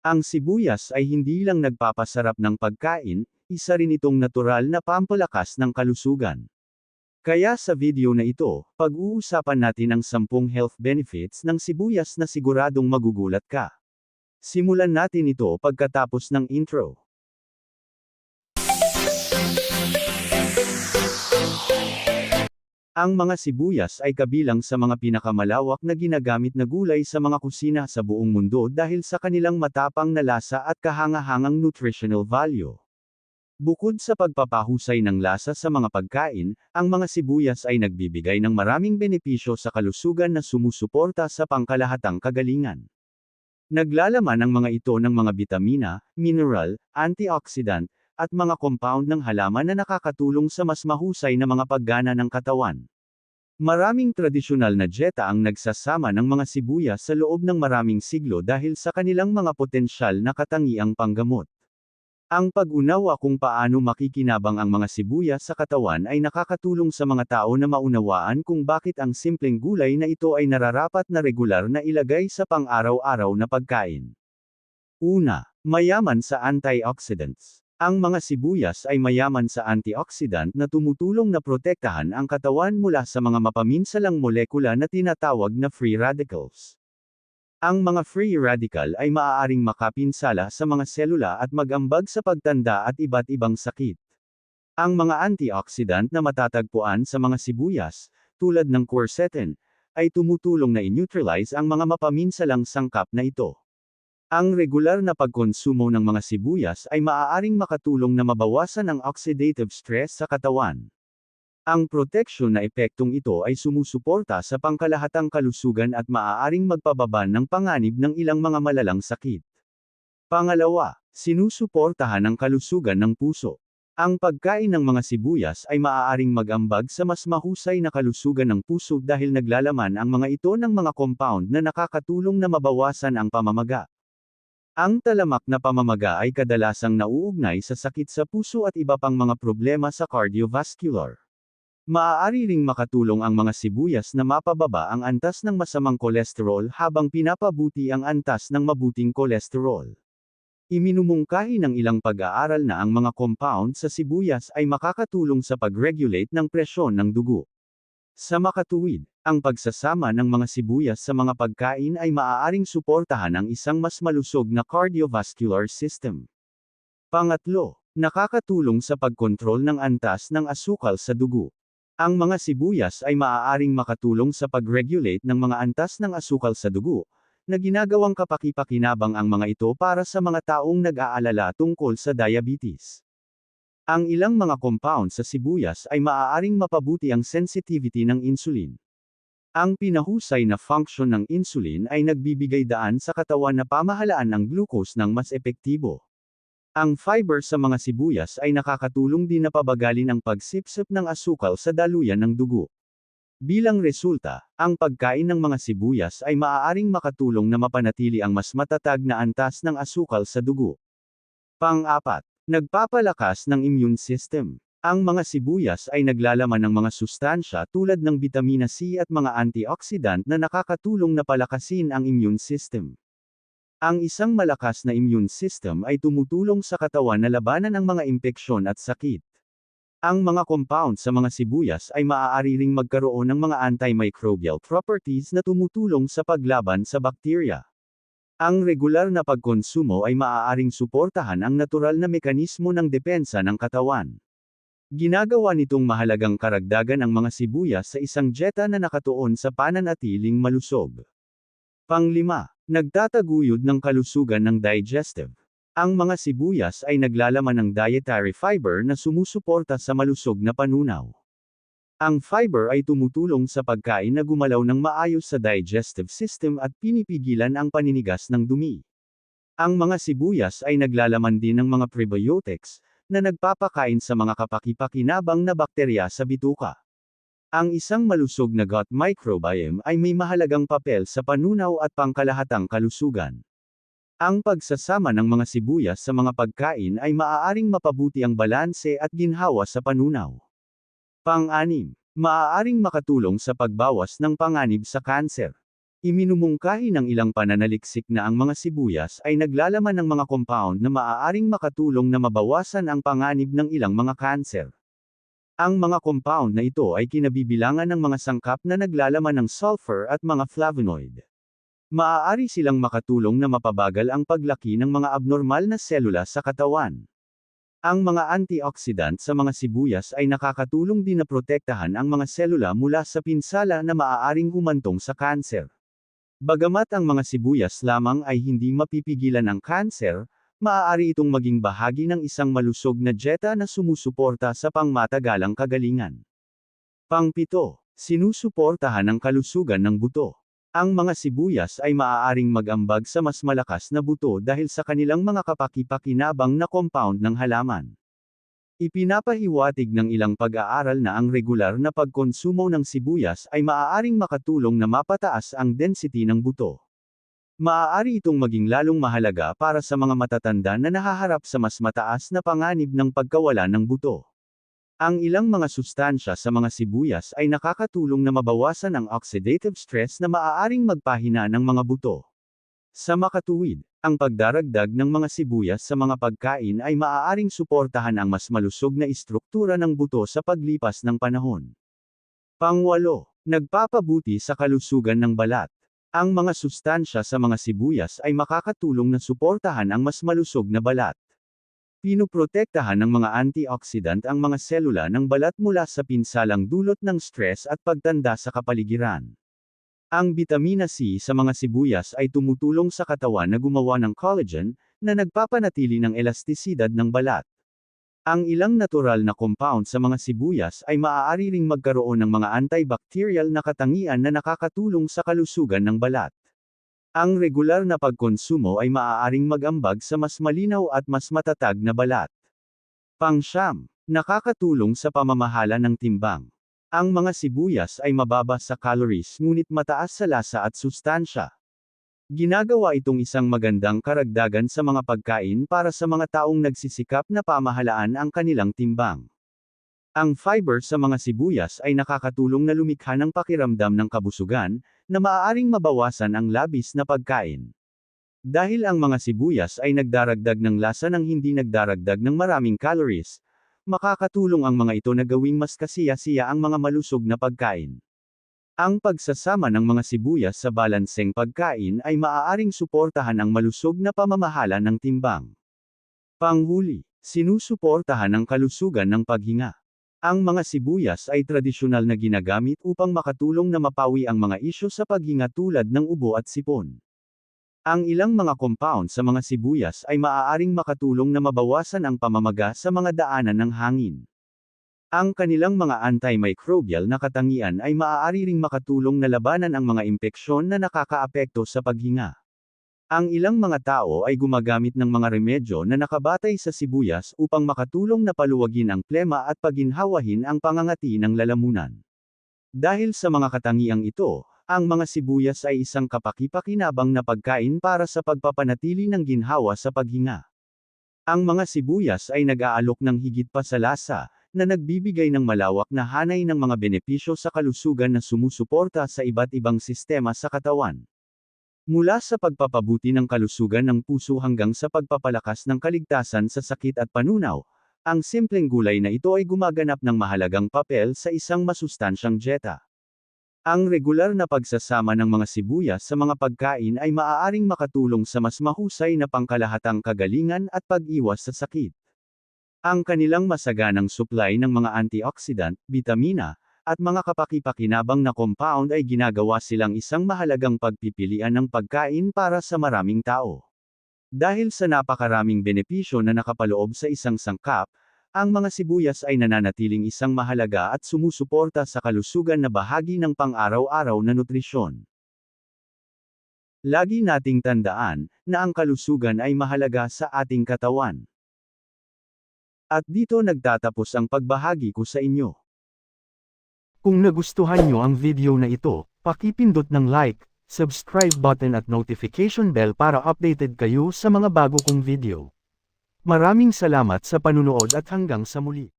Ang sibuyas ay hindi lang nagpapasarap ng pagkain, isa rin itong natural na pampalakas ng kalusugan. Kaya sa video na ito, pag-uusapan natin ang 10 health benefits ng sibuyas na siguradong magugulat ka. Simulan natin ito pagkatapos ng intro. Ang mga sibuyas ay kabilang sa mga pinakamalawak na ginagamit na gulay sa mga kusina sa buong mundo dahil sa kanilang matapang na lasa at kahangahangang nutritional value. Bukod sa pagpapahusay ng lasa sa mga pagkain, ang mga sibuyas ay nagbibigay ng maraming benepisyo sa kalusugan na sumusuporta sa pangkalahatang kagalingan. Naglalaman ang mga ito ng mga bitamina, mineral, antioxidant, at mga compound ng halaman na nakakatulong sa mas mahusay na mga paggana ng katawan. Maraming tradisyonal na dieta ang nagsasama ng mga sibuyas sa loob ng maraming siglo dahil sa kanilang mga potensyal na katangiang panggamot. Ang pag-unawa kung paano makikinabang ang mga sibuyas sa katawan ay nakakatulong sa mga tao na maunawaan kung bakit ang simpleng gulay na ito ay nararapat na regular na ilagay sa pang-araw-araw na pagkain. Una, mayaman sa antioxidants. Ang mga sibuyas ay mayaman sa antioxidant na tumutulong na protektahan ang katawan mula sa mga mapaminsalang molekula na tinatawag na free radicals. Ang mga free radical ay maaaring makapinsala sa mga selula at mag-ambag sa pagtanda at iba't ibang sakit. Ang mga antioxidant na matatagpuan sa mga sibuyas, tulad ng quercetin, ay tumutulong na i-neutralize ang mga mapaminsalang sangkap na ito. Ang regular na pagkonsumo ng mga sibuyas ay maaaring makatulong na mabawasan ang oxidative stress sa katawan. Ang proteksyon na epektong ito ay sumusuporta sa pangkalahatang kalusugan at maaaring magpababa ng panganib ng ilang mga malalang sakit. Pangalawa, sinusuportahan ang kalusugan ng puso. Ang pagkain ng mga sibuyas ay maaaring mag-ambag sa mas mahusay na kalusugan ng puso dahil naglalaman ang mga ito ng mga compound na nakakatulong na mabawasan ang pamamaga. Ang talamak na pamamaga ay kadalasang nauugnay sa sakit sa puso at iba pang mga problema sa cardiovascular. Maaari ring makatulong ang mga sibuyas na mapababa ang antas ng masamang kolesterol habang pinapabuti ang antas ng mabuting kolesterol. Iminumungkahi ng ilang pag-aaral na ang mga compound sa sibuyas ay makakatulong sa pag-regulate ng presyon ng dugo. Sa makatuwid, ang pagsasama ng mga sibuyas sa mga pagkain ay maaaring suportahan ang isang mas malusog na cardiovascular system. Pangatlo, nakakatulong sa pagkontrol ng antas ng asukal sa dugo. Ang mga sibuyas ay maaaring makatulong sa pag-regulate ng mga antas ng asukal sa dugo, na ginagawang kapaki-pakinabang ang mga ito para sa mga taong nag-aalala tungkol sa diabetes. Ang ilang mga compound sa sibuyas ay maaaring mapabuti ang sensitivity ng insulin. Ang pinahusay na function ng insulin ay nagbibigay daan sa katawan na pamahalaan ng glucose ng mas epektibo. Ang fiber sa mga sibuyas ay nakakatulong din na pabagalin ang pagsipsip ng asukal sa daluyan ng dugo. Bilang resulta, ang pagkain ng mga sibuyas ay maaaring makatulong na mapanatili ang mas matatag na antas ng asukal sa dugo. Pang-apat, nagpapalakas ng immune system. Ang mga sibuyas ay naglalaman ng mga sustansya tulad ng bitamina C at mga antioxidant na nakakatulong na palakasin ang immune system. Ang isang malakas na immune system ay tumutulong sa katawan na labanan ang mga impeksyon at sakit. Ang mga compound sa mga sibuyas ay maaari ring magkaroon ng mga antimicrobial properties na tumutulong sa paglaban sa bakterya. Ang regular na pagkonsumo ay maaaring suportahan ang natural na mekanismo ng depensa ng katawan. Ginagawa nitong mahalagang karagdagan ang mga sibuyas sa isang dieta na nakatuon sa pananatiling malusog. Panglima, nagtataguyod ng kalusugan ng digestive. Ang mga sibuyas ay naglalaman ng dietary fiber na sumusuporta sa malusog na panunaw. Ang fiber ay tumutulong sa pagkain na gumalaw ng maayos sa digestive system at pinipigilan ang paninigas ng dumi. Ang mga sibuyas ay naglalaman din ng mga prebiotics, na nagpapakain sa mga kapaki-pakinabang na bakterya sa bituka. Ang isang malusog na gut microbiome ay may mahalagang papel sa panunaw at pangkalahatang kalusugan. Ang pagsasama ng mga sibuyas sa mga pagkain ay maaaring mapabuti ang balanse at ginhawa sa panunaw. Pang-anim, maaaring makatulong sa pagbawas ng panganib sa kanser. Iminumungkahi ng ilang pananaliksik na ang mga sibuyas ay naglalaman ng mga compound na maaaring makatulong na mabawasan ang panganib ng ilang mga kanser. Ang mga compound na ito ay kinabibilangan ng mga sangkap na naglalaman ng sulfur at mga flavonoid. Maaari silang makatulong na mapabagal ang paglaki ng mga abnormal na selula sa katawan. Ang mga antioxidant sa mga sibuyas ay nakakatulong din na protektahan ang mga selula mula sa pinsala na maaaring humantong sa kanser. Bagamat ang mga sibuyas lamang ay hindi mapipigilan ang kanser, maaari itong maging bahagi ng isang malusog na dieta na sumusuporta sa pangmatagalang kagalingan. Pang-7, sinusuportahan ang kalusugan ng buto. Ang mga sibuyas ay maaaring mag-ambag sa mas malakas na buto dahil sa kanilang mga kapaki-pakinabang na compound ng halaman. Ipinapahiwatig ng ilang pag-aaral na ang regular na pagkonsumo ng sibuyas ay maaaring makatulong na mapataas ang density ng buto. Maaari itong maging lalong mahalaga para sa mga matatanda na nahaharap sa mas mataas na panganib ng pagkawala ng buto. Ang ilang mga sustansya sa mga sibuyas ay nakakatulong na mabawasan ang oxidative stress na maaaring magpahina ng mga buto. Sa makatuwid, ang pagdaragdag ng mga sibuyas sa mga pagkain ay maaaring suportahan ang mas malusog na istruktura ng buto sa paglipas ng panahon. Pang-8, nagpapabuti sa kalusugan ng balat. Ang mga sustansya sa mga sibuyas ay makakatulong na suportahan ang mas malusog na balat. Pinoprotektahan ng mga antioxidant ang mga selula ng balat mula sa pinsalang dulot ng stress at pagtanda sa kapaligiran. Ang bitamina C sa mga sibuyas ay tumutulong sa katawan na gumawa ng collagen, na nagpapanatili ng elastisidad ng balat. Ang ilang natural na compound sa mga sibuyas ay maaari ring magkaroon ng mga antibacterial na katangian na nakakatulong sa kalusugan ng balat. Ang regular na pagkonsumo ay maaaring mag-ambag sa mas malinaw at mas matatag na balat. Pang-9, nakakatulong sa pamamahala ng timbang. Ang mga sibuyas ay mababa sa calories ngunit mataas sa lasa at sustansya. Ginagawa itong isang magandang karagdagan sa mga pagkain para sa mga taong nagsisikap na pamahalaan ang kanilang timbang. Ang fiber sa mga sibuyas ay nakakatulong na lumikha ng pakiramdam ng kabusugan, na maaaring mabawasan ang labis na pagkain. Dahil ang mga sibuyas ay nagdaragdag ng lasa nang hindi nagdaragdag ng maraming calories, makakatulong ang mga ito na gawing mas kasiya-siya ang mga malusog na pagkain. Ang pagsasama ng mga sibuyas sa balanseng pagkain ay maaaring suportahan ang malusog na pamamahala ng timbang. Panghuli, sinusuportahan ang kalusugan ng paghinga. Ang mga sibuyas ay tradisyonal na ginagamit upang makatulong na mapawi ang mga isyu sa paghinga tulad ng ubo at sipon. Ang ilang mga compound sa mga sibuyas ay maaaring makatulong na mabawasan ang pamamaga sa mga daanan ng hangin. Ang kanilang mga antimicrobial na katangian ay maaari ring makatulong na labanan ang mga impeksyon na nakakaapekto sa paghinga. Ang ilang mga tao ay gumagamit ng mga remedyo na nakabatay sa sibuyas upang makatulong na paluwagin ang plema at paginhawahin ang pangangati ng lalamunan. Dahil sa mga katangiang ito, ang mga sibuyas ay isang kapaki-pakinabang na pagkain para sa pagpapanatili ng ginhawa sa paghinga. Ang mga sibuyas ay nag-aalok ng higit pa sa lasa, na nagbibigay ng malawak na hanay ng mga benepisyo sa kalusugan na sumusuporta sa iba't ibang sistema sa katawan. Mula sa pagpapabuti ng kalusugan ng puso hanggang sa pagpapalakas ng kaligtasan sa sakit at panunaw, ang simpleng gulay na ito ay gumaganap ng mahalagang papel sa isang masustansyang dieta. Ang regular na pagsasama ng mga sibuyas sa mga pagkain ay maaaring makatulong sa mas mahusay na pangkalahatang kagalingan at pag-iwas sa sakit. Ang kanilang masaganang supply ng mga antioxidant, bitamina, at mga kapaki-pakinabang na compound ay ginagawa silang isang mahalagang pagpipilian ng pagkain para sa maraming tao. Dahil sa napakaraming benepisyo na nakapaloob sa isang sangkap, ang mga sibuyas ay nananatiling isang mahalaga at sumusuporta sa kalusugan na bahagi ng pang-araw-araw na nutrisyon. Lagi nating tandaan na ang kalusugan ay mahalaga sa ating katawan. At dito nagtatapos ang pagbahagi ko sa inyo. Kung nagustuhan nyo ang video na ito, pakipindot ng like, subscribe button at notification bell para updated kayo sa mga bago kong video. Maraming salamat sa panunood at hanggang sa muli.